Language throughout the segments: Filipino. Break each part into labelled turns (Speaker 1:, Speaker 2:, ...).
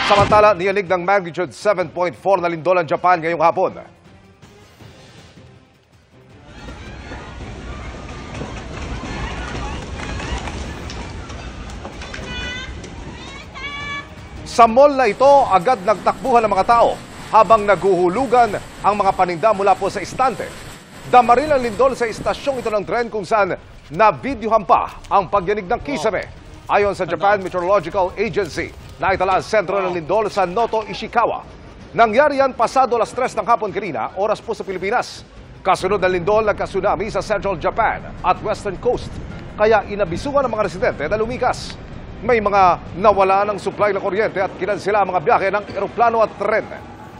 Speaker 1: Samantala, niyanig ng magnitude 7.4 na lindol ang Japan ngayong hapon. Sa mall na ito, agad nagtakbuhan ng mga tao habang naguhulugan ang mga paninda mula po sa istante. Dama rin ang lindol sa istasyong ito ng tren kung saan nabidyohan pa ang pagyanig ng kisame. Ayon sa Japan Meteorological Agency, naitala ang sentro ng lindol sa Noto, Ishikawa. Nangyari yan pasado alas 3 ng hapon kanina, oras po sa Pilipinas. Kasunod ng lindol, nagka-tsunami sa Central Japan at Western Coast. Kaya inabisuhan ng mga residente na lumikas. May mga nawala ng supply ng kuryente at kinansela ang mga biyahe ng eroplano at tren.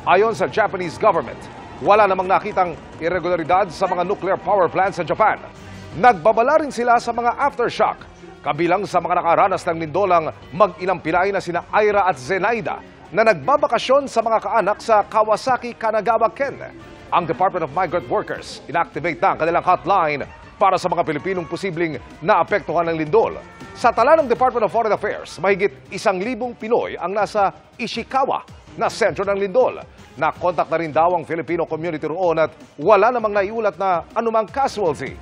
Speaker 1: Ayon sa Japanese government, wala namang nakitang irregularidad sa mga nuclear power plants sa Japan. Nagbabala rin sila sa mga aftershock. Kabilang sa mga nakaranas ng lindolang mag-inang Pilay na sina Ira at Zenaida na nagbabakasyon sa mga kaanak sa Kawasaki, Kanagawa, Ken. Ang Department of Migrant Workers inactivate na ang kanilang hotline para sa mga Pilipinong posibleng naapektuhan ng lindol. Sa tala ng Department of Foreign Affairs, mahigit 1,000 Pinoy ang nasa Ishikawa na sentro ng lindol. Nakontak na rin daw ang Filipino community roon at wala namang naiulat na anumang casualty.